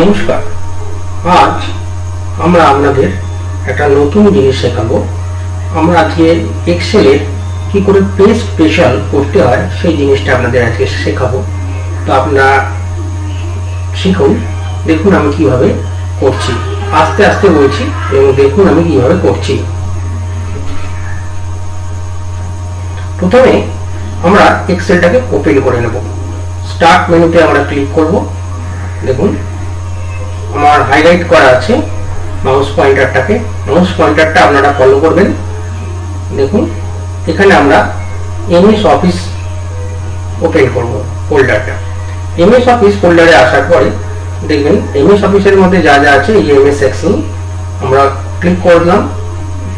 নমস্কার। আজ আমরা আপনাদের একটা নতুন জিনিস শেখাবো। আমরা আজকে এক্সেলের কি করে পেজ স্পেশাল করতে হয় সেই জিনিসটা আপনাদের আজকে শেখাবো। তো আপনারা শিখুন, দেখুন আমি কিভাবে করছি। আস্তে আস্তে বলছি এবং দেখুন আমি কিভাবে করছি। প্রথমে আমরা এক্সেলটাকে ওপেন করে নেব। স্টার্ট মেনুতে আমরা ক্লিক করব। দেখুন আমার হাইলাইট করা আছে মাউস পয়েন্টারটা আপনারা ফলো করবেন। দেখুন এখানে আমরা এমএস অফিস ওপেন করব ফোল্ডারটা। এমএস অফিস ফোল্ডারে আসার পরে দেখবেন এমএস অফিসের মধ্যে যা যা আছে এই এমএস এক্সেল আমরা ক্লিক করলাম।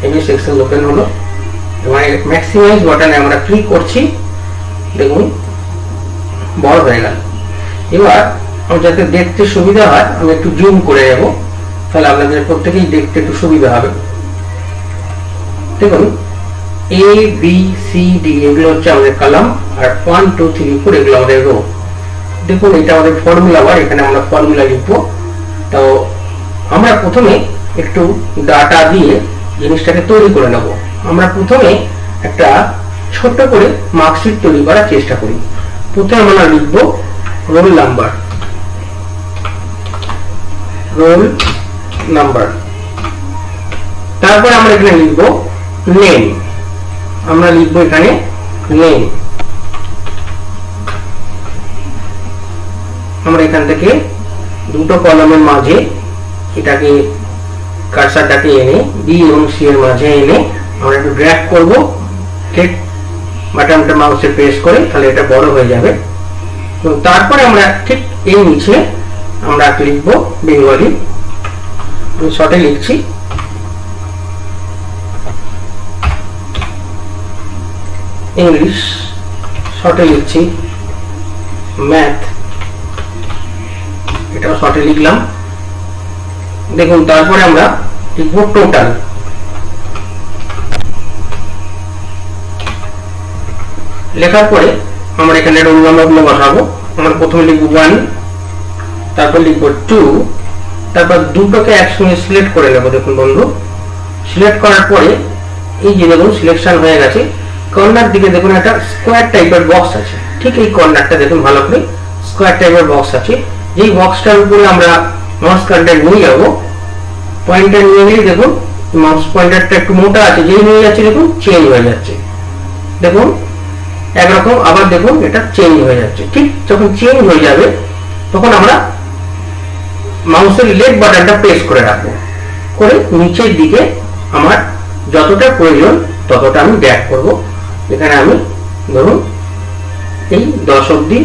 এমএস এক্সেল ওপেন হলো এবং ম্যাক্সিমাইজ বাটনে আমরা ক্লিক করছি। দেখুন বড় হয়ে গেল। এবার যাতে দেখতে সুবিধা হয় আমি একটু জুম করে নেব, তাহলে আপনাদের প্রত্যেকেই দেখতে একটু সুবিধা হবে। দেখুন এ বি সি ডি এগুলো হচ্ছে আমাদের কলাম, আর 1 2 3 4 এগুলো আমাদের রো। দেখুন এটা আমাদের ফর্মুলা বার, এখানে আমরা ফর্মুলা লিখবো। তো আমরা প্রথমে একটু ডাটা দিয়ে জিনিসটাকে তৈরি করে নেব। আমরা প্রথমে একটা ছোট্ট করে মার্কশিট তৈরি করার চেষ্টা করি। প্রথমে আমরা লিখবো রোল নাম্বার, তারপরে আমরা এখানে লিখবো নেম। আমরা লিখবো এখানে নেম। আমরা এখান থেকে দুটো কলামের মাঝে এটাকে কার্সারটাকে এনে বি এবং সি এর মাঝে এনে আমরা একটু ড্র্যাগ করব। ঠিক বাটনটা মাউসে প্রেস করে তাহলে এটা বড় হয়ে যাবে। তারপরে আমরা ঠিক এই নিচে আমরা লিখবো বেঙ্গলি। আমি শর্টে লিখছি। ইংলিশ শর্টে লিখছি। ম্যাথ এটাও শর্টে লিখলাম। দেখুন তারপরে আমরা লিখবো টোটাল। লেখার পরে আমরা এখানে রোল নাম্বারগুলো বসাবো। আমরা প্রথমে লিখবো 1, তারপর লিখবো 2, তারপর দুটোকে একসঙ্গে সিলেক্ট করে নেব। দেখুন বন্ধু, সিলেক্ট করার পরে এই যে দেখুন সিলেকশন হয়ে গেছে। কর্নার দিকে দেখুন একটা স্কোয়ার টাইপের বক্স আছে। ঠিক এই কর্নারটা দেখুন ভালো করে, স্কোয়ার টাইপের বক্স আছে। যেই বক্সটার উপরে আমরা মাউস পয়েন্টার নিয়ে যাবো, পয়েন্টার নিয়ে গেলে দেখুন মাউস পয়েন্টারটা একটু মোটা আছে, যেই নিয়ে যাচ্ছে দেখুন চেঞ্জ হয়ে যাচ্ছে। দেখুন একরকম, আবার দেখুন এটা চেঞ্জ হয়ে যাচ্ছে। ঠিক যখন চেঞ্জ হয়ে যাবে তখন আমরা মাউসের লেফট বাটনটা প্রেস করে রাখবো, করে নিচের দিকে আমার যতটা প্রয়োজন ততটা আমি ড্র্যাগ করব। এখানে আমি ধরুন এই 10 অবধি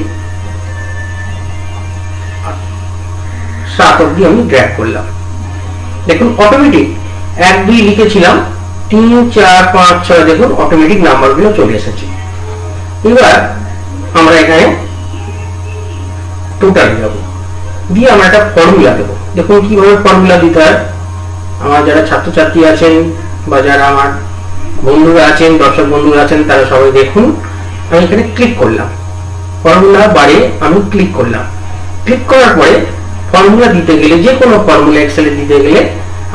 7 অবধি আমি ড্র্যাগ করলাম। দেখুন অটোমেটিক 1 2 লিখেছিলাম, 3 4 5 6 দেখুন অটোমেটিক নাম্বারগুলো চলে এসেছে। এবার আমরা এখানে টোটাল যাব, দিয়ে আমরা একটা ফর্মুলা দেবো। দেখুন কিভাবে ফর্মুলা দিতে হয়। আমার যারা ছাত্রছাত্রী আছেন বা যারা আমার বন্ধুরা আছেন, দর্শক বন্ধুরা আছেন, তারা সবাই দেখুন। আমি এখানে ক্লিক করলাম, ফর্মুলা বারে আমি ক্লিক করলাম। ক্লিক করার পরে ফর্মুলা দিতে গেলে, যে কোনো ফর্মুলা এক্সেলে দিতে গেলে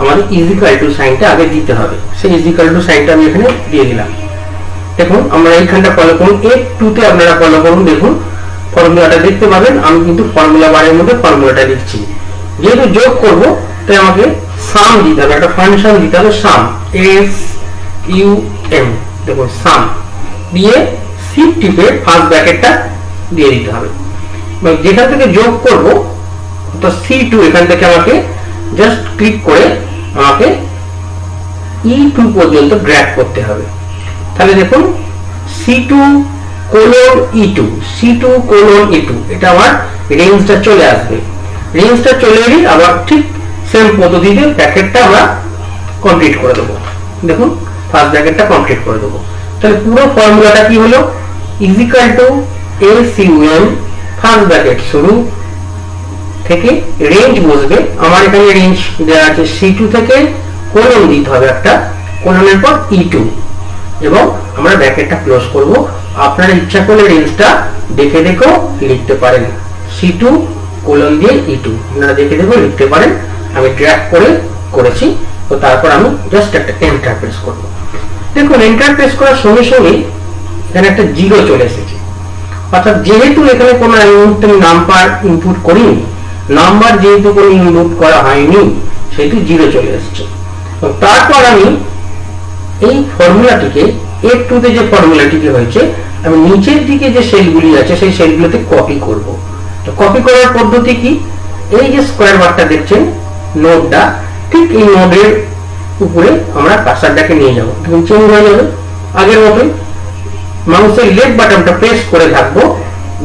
আমাদের ইজিক্যাল টু সাইনটা আগে দিতে হবে। সেই ইজিক্যাল টু সাইনটা আমি এখানে দিয়ে দিলাম। দেখুন আমরা এইখানটা ফলো করুন, F2 তে আপনারা ফলো করুন। দেখুন ফর্মুলাটা দেখতে পাবেন। আমি কিন্তু ফর্মুলা বারের মধ্যে ফর্মুলাটা লিখছি। যেহেতু যোগ করব তাই আমাকে সাম দিতে হবে, একটা ফাংশন দিতে হবে সাম, SUM। দেখুন সাম দিয়ে শিফট টিপে ফার্স্ট ব্র্যাকেটটা দিয়ে দিতে হবে। যেখান থেকে যোগ করব তো C2 এখান থেকে আমাকে জাস্ট ক্লিক করে আমাকে E2 পর্যন্ত ড্র্যাগ করতে হবে। তাহলে দেখুন C2 কোলন E2 এটা আমার রেঞ্জটা চলে আসবে। রেঞ্জটা চলে এলে আবার ঠিক সেম পদ্ধতিতে ব্র্যাকেটটা আমরা কমপ্লিট করে দেবো। দেখুন ফার্স্ট ব্র্যাকেটটা কমপ্লিট করে দেবো। তাহলে পুরো ফর্মুলাটা কি হলো, is equal to SUM first bracket শুরু থেকে রেঞ্জ বসবে। আমার এখানে রেঞ্জ দেওয়া আছে C2 থেকে কোলন দিতে হবে একটা, কোলনের পর E2 এবং আমরা ব্র্যাকেটটা ক্লোজ করব। আপনারা ইচ্ছা করলে রেঞ্জটা দেখে দেখেও লিখতে পারেন। C2 কোলন দিয়ে E2 আপনারা দেখে দেখে লিখতে পারেন। আমি ড্র্যাগ করে করেছি। তো তারপর আমি জাস্ট একটা এন্টার প্রেস করব। দেখুন এন্টার প্রেস করার সঙ্গে সঙ্গে এখানে একটা জিরো চলে এসেছে, অর্থাৎ যেহেতু এখানে কোনো নাম্বার ইনপুট করিনি, নাম্বার যেহেতু কোনো ইনপুট করা হয়নি, সেহেতু জিরো চলে এসেছে। তারপর আমি এই ফর্মুলাটিকে F2 তে যে ফর্মুলাটিকে হয়েছে আমি নিচের দিকে যে সেলগুলি আছে সেই সেলগুলোতে কপি করব। তো কপি করার পদ্ধতি কি, এই যে স্কয়ার বারটা দেখছেন নোডটা, ঠিক এই নোডের উপরে আমরা কার্সারটাকে নিয়ে যাব, তখন চেঞ্জ হয়ে যাবে আগের মতোই। মাউসের লেফট বাটনটা প্রেস করে থাকবো,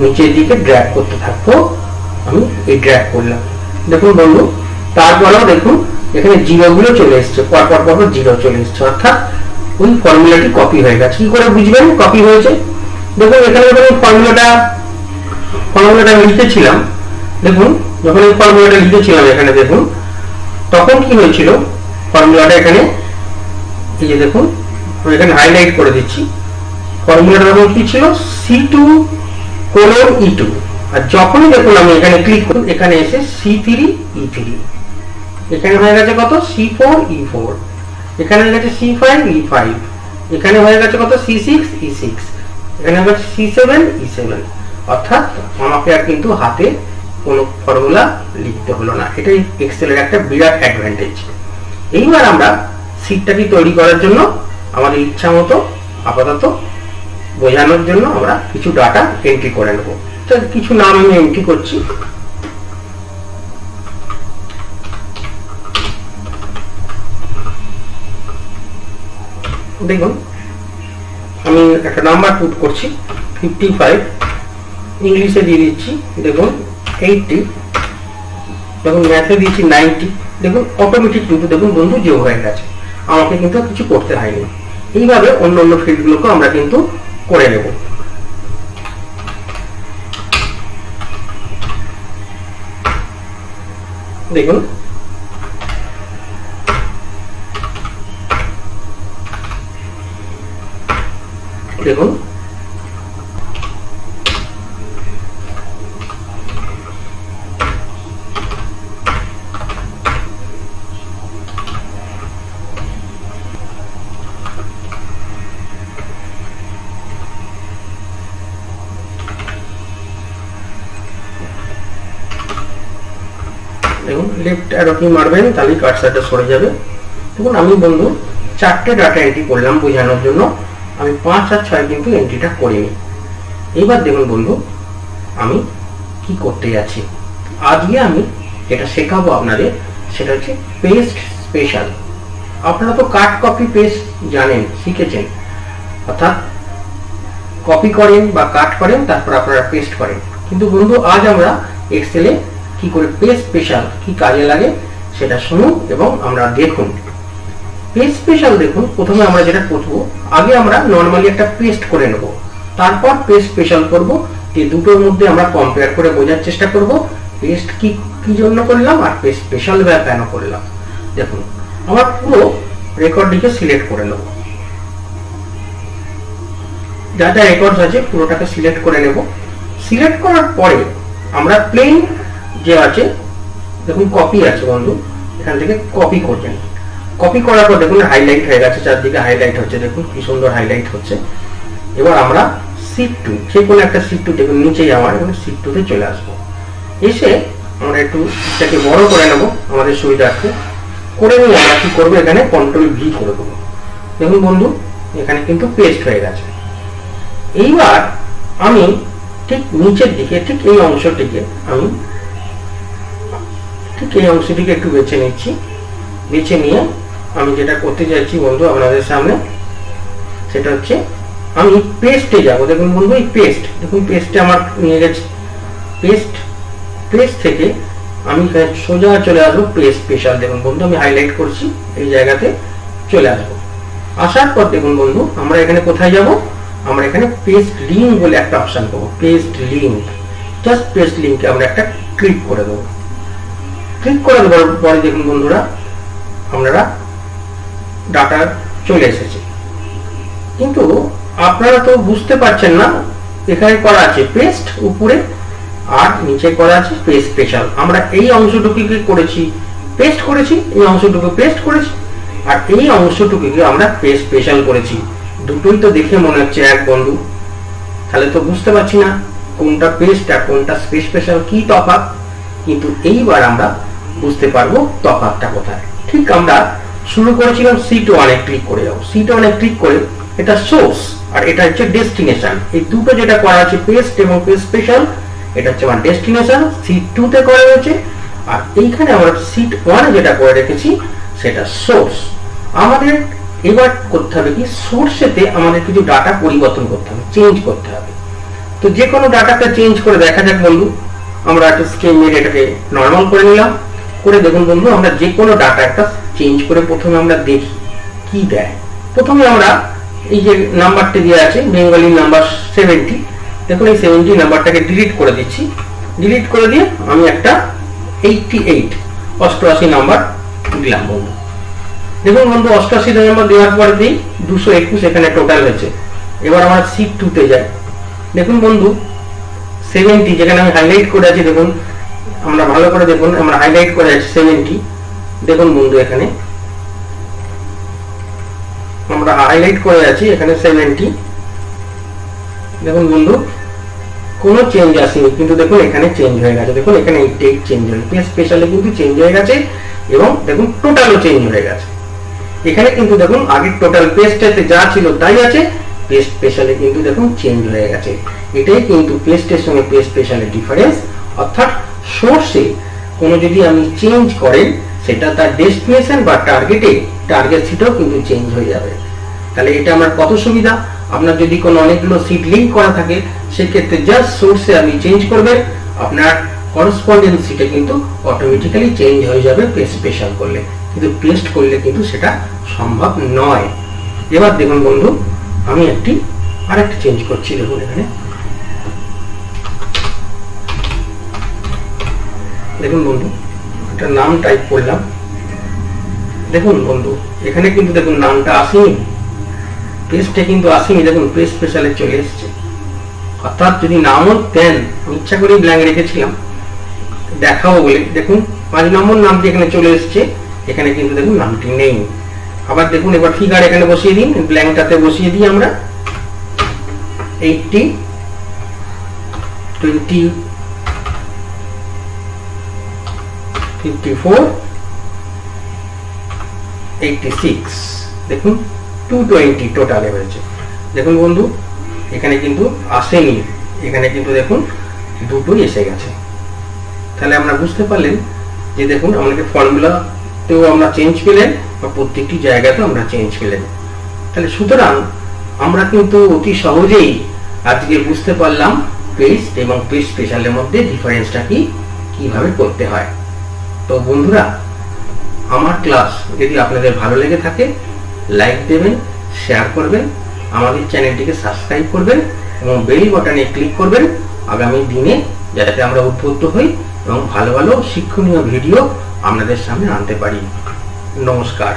নিচের দিকে ড্র্যাগ করতে থাকবো। আমি এই ড্র্যাগ করলাম, দেখুন বন্ধু। তারপরেও দেখুন এখানে জিরো গুলো চলে এসছে, পরপর পরপর জিরো চলে এসছে, অর্থাৎ ওই ফর্মুলাটি কপি হয়ে গেছে। কি করে বুঝবেন কপি হয়েছে? দেখুন এখানে যখন ফর্মুলাটা লিখেছিলাম, দেখুন যখন এই ফর্মুলাটা লিখেছিলাম এখানে দেখুন, তখন কি হয়েছিল ফর্মুলাটা এখানে, এই যে দেখুন আমি এখানে হাইলাইট করে দিচ্ছি। ফর্মুলাটা তখন কি ছিল, C2 কোলন E2, আর যখনই দেখুন আমি এখানে ক্লিক করব, এখানে এসে C3 E3, এখানে হয়ে গেছে কত C4 E4, এখানে হয়ে গেছে C5 E5, এখানে হয়ে গেছে কত C6 E6, এখানে হয়ে গেছে C7 E7। অর্থাৎ আমাকে আর কিন্তু হাতে কোনো ফর্মুলা লিখতে হলো না। এটাই এক্সেলের একটা বিরাট অ্যাডভান্টেজ। এইবার আমরা শীটটাকে তৈরি করার জন্য আমাদের ইচ্ছা মতো আপাতত বোঝানোর জন্য আমরা কিছু ডাটা এন্ট্রি করে নেব। তো কিছু নাম আমি এন্ট্রি করছি। দেখুন আমি একটা নাম্বার পুট করছি 55, ইংলিশে দিয়ে দিচ্ছি দেখুন 80, দেখুন ম্যাথে দিয়েছি 90। দেখুন অটোমেটিক কিন্তু দেখুন বন্ধু যোগ হয়ে গেছে, আমাকে কিন্তু কিছু করতে হয়নি। এইভাবে অন্য অন্য ফিল্ডগুলোকে আমরা কিন্তু করে নেব। দেখুন দেখুন দেখুন লেফট অ্যারো কি মারবেন তাহলে কার্সারটা সরে যাবে। দেখুন আমি বন্ধু 4টে ডাটা এন্ট্রি করলাম বোঝানোর জন্য, আমি 5 আর 6 কিন্তু এন্ট্রিটা করিনি। এইবার দেখুন বন্ধু আমি কি করতে যাচ্ছি, আজকে আমি যেটা শেখাবো আপনাদের সেটা হচ্ছে পেস্ট স্পেশাল। আপনারা তো কাট কপি পেস্ট জানেন, শিখেছেন, অর্থাৎ কপি করেন বা কাট করেন তারপর আপনারা পেস্ট করেন। কিন্তু বন্ধু আজ আমরা এক্সেলে কি করে পেস্ট স্পেশাল কি কাজে লাগে সেটা শুনুন এবং আমরা দেখুন। পেস্ট স্পেশাল দেখুন, প্রথমে আমরা যেটা করব, আগে আমরা নরমালি একটা পেস্ট করে নেব, তারপর পেস্ট স্পেশাল করব। এই দুটোর মধ্যে আমরা কম্পেয়ার করে বোঝার চেষ্টা করব পেস্ট কি জন্য করলাম আর পেস্ট স্পেশাল কেন করলাম। দেখুন আমার পুরো রেকর্ডটিকে সিলেক্ট করে নেব, যা যা রেকর্ডস আছে পুরোটাকে সিলেক্ট করে নেব। সিলেক্ট করার পরে আমরা প্লেন যে আছে দেখুন কপি আছে বন্ধু, এখান থেকে কপি করবেন। কপি করার পর দেখুন হাইলাইট হয়ে গেছে, চারদিকে হাইলাইট হচ্ছে, দেখুন কি সুন্দর হাইলাইট হচ্ছে। এবার আমরা শীট 2 যে কোনো একটা শীট 2 দেখুন নিচে যাওয়ার এবং শীট 2 তে চলে আসবো। এসে আমরা একটু এটাকে বড় করে নেব আমাদের সুবিধার্থে। করে নিয়ে আমরা কি করবো, এখানে কন্ট্রোল ভি করে দেবো। দেখুন বন্ধু এখানে কিন্তু পেস্ট হয়ে গেছে। এইবার আমি ঠিক নিচের দিকে ঠিক এই অংশটিকে একটু বেছে নিচ্ছি। বেছে নিয়ে আমি যেটা করতে চাইছি বন্ধু আপনাদের সামনে সেটা হচ্ছে আমি পেস্টে যাব। দেখুন বন্ধু এই পেস্ট, দেখুন পেস্টে আমার নিয়ে গেছে। পেস্ট থেকে আমি সোজা চলে আসবো পেস্ট স্পেশাল। দেখুন বন্ধু আমি হাইলাইট করছি, এই জায়গাতে চলে আসবো। আসার পর দেখুন বন্ধু আমরা এখানে কোথায় যাব, আমরা এখানে পেস্ট লিঙ্ক বলে একটা অপশন পাবো। পেস্ট লিঙ্ক, জাস্ট পেস্ট লিঙ্কে আমরা একটা ক্লিক করে দেবো। ক্লিক করে দেওয়ার পরে দেখুন বন্ধুরা আপনারা ডাটা চলে এসেছে, কিন্তু আপনারা তো বুঝতে পারছেন না এখানে করা আছে পেস্ট উপরে আর নিচে করা আছে পেস্ট স্পেশাল। আমরা এই অংশটুকু কি করেছি, পেস্ট করেছি, এই অংশটুকু পেস্ট করেছি, আর এই অংশটুকুকে আমরা পেস্ট স্পেশাল করেছি। দুটোই তো দেখে মনে হচ্ছে এক বন্ধু, তাহলে তো বুঝতে পারছি না কোনটা পেস্ট আর কোনটা স্পেশাল, কি তফাৎ। কিন্তু এইবার আমরা বুঝতে পারবো তফাৎটা কোথায়। ঠিক আমরা শুরু করেছিলাম C1 ক্লিক করে যাবো, C1 ক্লিক করে এটা সোর্স আর এটা হচ্ছে ডেস্টিনেশন। এই দুটো যেটা করা আছে পেস্ট এবং পেস্ট স্পেশাল, এটা হচ্ছে আমার ডেস্টিনেশন, C2 তে করা হয়েছে। আর এইখানে আমরা C1 যেটা করে রেখেছি সেটা সোর্স। আমাদের এবার করতে হবে কি, সোর্সেতে আমাদের কিছু ডাটা পরিবর্তন করতে হবে, চেঞ্জ করতে হবে। তো যে কোনো ডাটাকে চেঞ্জ করে দেখা যাক বন্ধু। আমরা একটা স্কেল মেরে এটাকে নর্মাল করে নিলাম, করে দেখুন বন্ধু আমরা যে কোনো ডাটা একটা চেঞ্জ করে প্রথমে আমরা দেখি কি দেয়। প্রথমে আমরা এই যে নাম্বারটি দেওয়া আছে বেঙ্গলি নাম্বার 70, দেখুন এই 70 নাম্বারটাকে ডিলিট করে দিচ্ছি। ডিলিট করে দিয়ে আমি একটা 88 নাম্বার দিলাম বন্ধু। দেখুন বন্ধু 88 নাম্বার দেওয়ার পরে দিই 221 এখানে টোটাল হয়েছে। এবার আমরা C2 তে যাই। দেখুন বন্ধু 70 যেখানে আমি হাইলাইট করে আছি, দেখুন আমরা ভালো করে দেখুন, আমরা হাইলাইট করে আছি 70। দেখুন বন্ধু এখানে আমরা হাইলাইট করে আছি এখানে 70। দেখুন বন্ধু কোনো চেঞ্জ আসেনি, কিন্তু দেখুন এখানে চেঞ্জ হয়ে গেছে। দেখুন এখানে 88 চেঞ্জ হয়ে গেছে, স্পেশালি কিন্তু চেঞ্জ হয়ে গেছে এবং দেখুন টোটালও চেঞ্জ হয়ে গেছে। এখানে কিন্তু দেখুন আগের টোটাল পেস্টেতে যা ছিল তাই আছে, পেস্ট স্পেশালে কিন্তু দেখুন চেঞ্জ হয়ে গেছে। এটাই কিন্তু পেস্টের সঙ্গে পেস্ট স্পেশালের ডিফারেন্স। অর্থাৎ সোর্সে কোনো যদি আমি চেঞ্জ করেন সেটা তার ডেস্টিনেশন বা টার্গেট সিটও কিন্তু চেঞ্জ হয়ে যাবে। তাহলে এটা আমার কত সুবিধা। আপনার যদি কোনো অনেকগুলো সিট লিঙ্ক করা থাকে সেক্ষেত্রে জাস্ট সোর্সে আপনি চেঞ্জ করবেন, আপনার করসপন্ডেন্স সিটে কিন্তু অটোমেটিক্যালি চেঞ্জ হয়ে যাবে পেস্ট স্পেশাল করলে, কিন্তু পেস্ট করলে কিন্তু সেটা সম্ভব নয়। এবার দেখুন বন্ধু আমি আরেকটি চেঞ্জ করছি। দেখুন এখানে দেখুন বন্ধু একটা নাম টাইপ করলাম। দেখুন বন্ধু এখানে কিন্তু দেখুন নামটা আসেনি, পেস্টে কিন্তু আসেনি, দেখুন পেস্ট স্পেশালে চলে এসেছে। অর্থাৎ যদি নামও দেন, ইচ্ছা করে ব্ল্যাঙ্ক রেখেছিলাম দেখাবো বলে, দেখুন 5 নম্বর নামটি এখানে চলে এসেছে, এখানে কিন্তু দেখুন নামটি নেই। আবার দেখুন এবার ফিগার এখানে বসিয়ে দিন, ব্ল্যাঙ্কটাতে বসিয়ে দিই আমরা 80 20 54 86। দেখুন 220 টোটালে হয়েছে। দেখুন বন্ধু এখানে কিন্তু আসেনি, এখানে কিন্তু দেখুন দুটোই এসে গেছে। তাহলে আমরা বুঝতে পারলেন যে দেখুন আমাদের ফর্মুলাতেও আমরা চেঞ্জ পেলেন বা প্রত্যেকটি জায়গাতেও আমরা চেঞ্জ পেলেন। তাহলে সুতরাং আমরা কিন্তু অতি সহজেই আজকে বুঝতে পারলাম পেস্ট এবং পেস্ট স্পেশালের মধ্যে ডিফারেন্সটা কিভাবে করতে হয়। তো বন্ধুরা আমার ক্লাস যদি আপনাদের ভালো লেগে থাকে লাইক দেবেন, শেয়ার করবেন, আমাদের চ্যানেলটিকে সাবস্ক্রাইব করবেন এবং বেল বাটনে ক্লিক করবেন আগামী দিনে যাতে আমরা উদ্বুদ্ধ হই এবং ভালো ভালো শিক্ষণীয় ভিডিও আপনাদের সামনে আনতে পারি। নমস্কার।